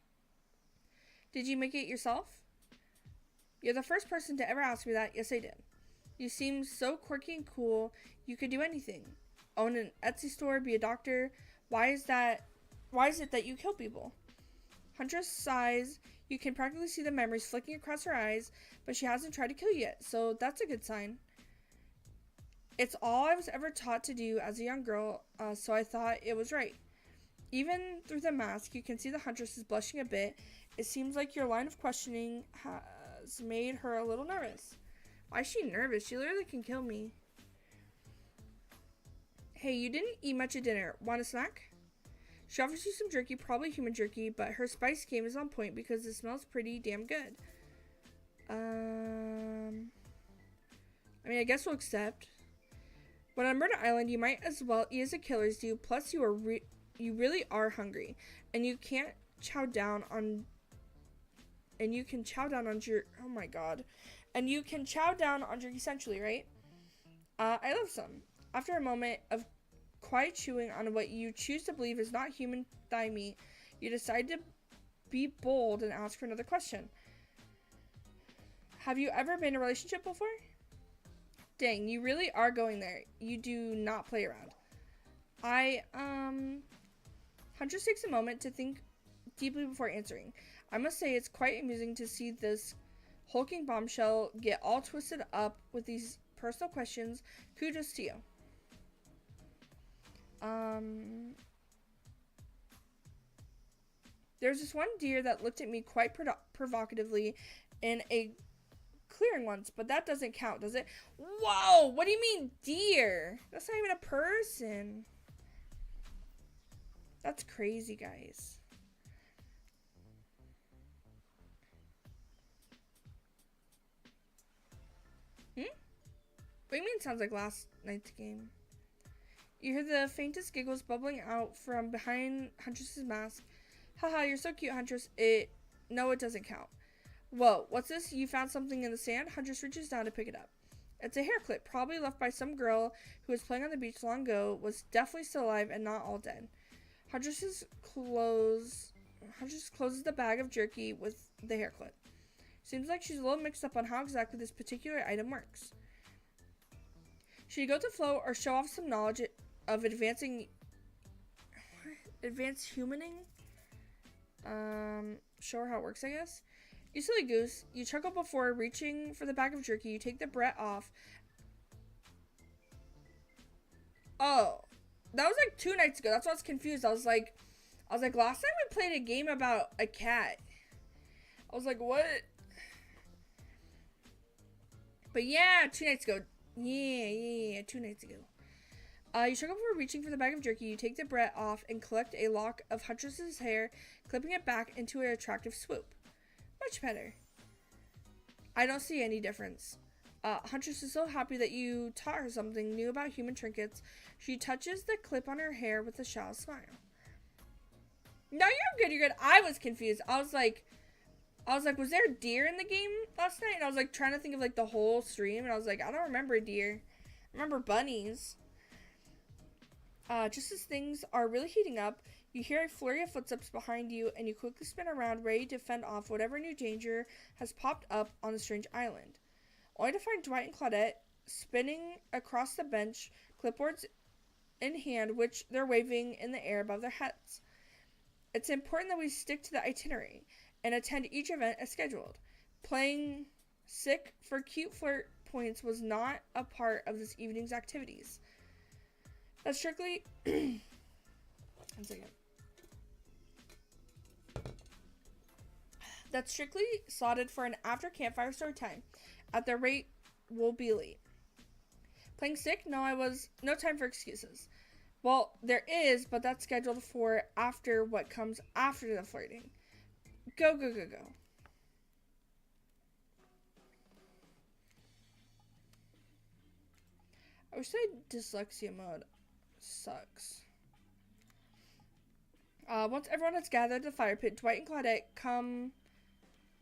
Did you make it yourself? You're the first person to ever ask me that. Yes, I did. You seem so quirky and cool. You could do anything. Own an Etsy store, be a doctor. Why is it that you kill people? Huntress sighs. You can practically see the memories flicking across her eyes, but she hasn't tried to kill you yet, so that's a good sign. It's all I was ever taught to do as a young girl, so I thought it was right. Even through the mask, you can see the Huntress is blushing a bit. It seems like your line of questioning has made her a little nervous. Why is she nervous? She literally can kill me. Hey, you didn't eat much at dinner. Want a snack? She offers you some jerky, probably human jerky, but her spice game is on point because it smells pretty damn good. I mean, I guess we'll accept. When on Murder Island, you might as well eat as the killers do. Plus, you really are hungry, and you can't chow down on. And you can chow down on oh my god, and you can chow down on jerky essentially, right? I love some. After a moment of quiet chewing on what you choose to believe is not human thigh meat, you decide to be bold and ask for another question. Have you ever been in a relationship before? Dang, you really are going there. You do not play around. Huntress takes a moment to think deeply before answering. I must say it's quite amusing to see this hulking bombshell get all twisted up with these personal questions. Kudos to you. There's this one deer that looked at me quite provocatively in a clearing once, but that doesn't count, does it? Whoa! What do you mean deer? That's not even a person. That's crazy, guys. What do you mean it sounds like last night's game? You hear the faintest giggles bubbling out from behind Huntress's mask. Haha, you're so cute, Huntress. No, it doesn't count. Whoa, what's this? You found something in the sand? Huntress reaches down to pick it up. It's a hair clip, probably left by some girl who was playing on the beach long ago, was definitely still alive and not all dead. Huntress closes the bag of jerky with the hair clip. Seems like she's a little mixed up on how exactly this particular item works. Should you go to flow or show off some knowledge of advanced humaning? Show her how it works, I guess. You silly goose. You chuckle before reaching for the bag of jerky. You take the Brett off. Oh, that was like 2 nights ago. That's why I was confused. I was like, last time we played a game about a cat. I was like, what? But yeah, 2 nights ago. Yeah, 2 nights ago. You chuckle before reaching for the bag of jerky. You take the Brett off and collect a lock of Huntress's hair, clipping it back into an attractive swoop. Much better. I don't see any difference. Huntress is so happy that you taught her something new about human trinkets. She touches the clip on her hair with a shallow smile. No, you're good, you're good. I was confused. I was like, was there a deer in the game last night? And I was like trying to think of like the whole stream, and I was like, I don't remember a deer. I remember bunnies. Just as things are really heating up, you hear a flurry of footsteps behind you, and you quickly spin around, ready to fend off whatever new danger has popped up on the strange island. Only to find Dwight and Claudette spinning across the bench, clipboards in hand, which they're waving in the air above their heads. It's important that we stick to the itinerary and attend each event as scheduled. Playing sick for cute flirt points was not a part of this evening's activities. That's strictly... One second. That's strictly slotted for an after campfire story time. At the rate, we'll be late. Playing sick? No time for excuses. Well, there is, but that's scheduled for after what comes after the flirting. Go, go, go, go. I wish I had dyslexia mode. Sucks. Once everyone has gathered at the fire pit, Dwight and Claudette come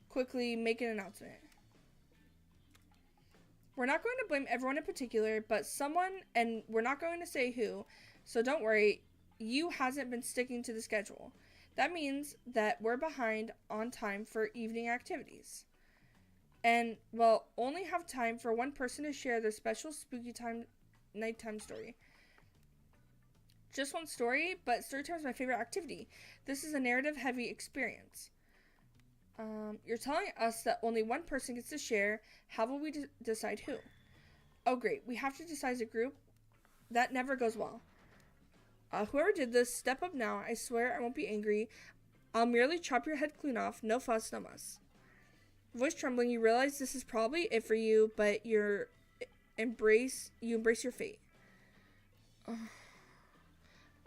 quickly make an announcement. We're not going to blame everyone in particular, but someone, and we're not going to say who, so don't worry, you hasn't been sticking to the schedule. That means that we're behind on time for evening activities. And we'll only have time for one person to share their special spooky time nighttime story. Just one story, but story time is my favorite activity. This is a narrative-heavy experience. You're telling us that only one person gets to share. How will we decide who? Oh, great. We have to decide as a group. That never goes well. Whoever did this, step up now. I swear I won't be angry. I'll merely chop your head clean off. No fuss, no muss. Voice trembling, you realize this is probably it for you, but you embrace your fate.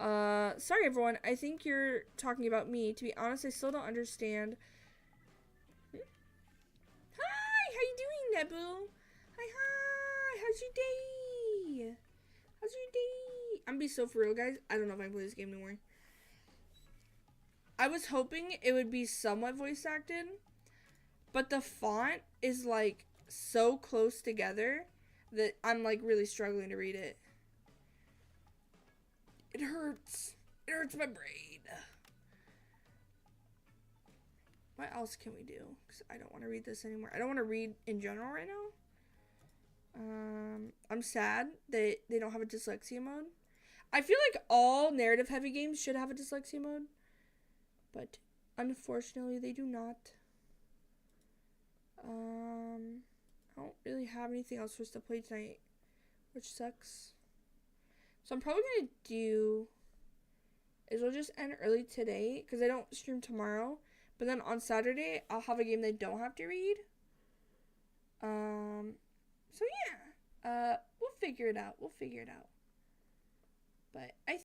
Sorry everyone. I think you're talking about me. To be honest, I still don't understand. Hi, how you doing, Nebu? Hi. How's your day? I'm gonna be so for real, guys. I don't know if I can play this game anymore. I was hoping it would be somewhat voice acted, but the font is like so close together that I'm like really struggling to read it. It hurts. It hurts my brain. What else can we do? Because I don't want to read this anymore. I don't want to read in general right now. I'm sad that they don't have a dyslexia mode. I feel like all narrative heavy games should have a dyslexia mode, but unfortunately they do not. I don't really have anything else for us to play tonight, which sucks. So I'm probably gonna do is we'll just end early today because I don't stream tomorrow. But then on Saturday I'll have a game they don't have to read. So yeah. We'll figure it out. But I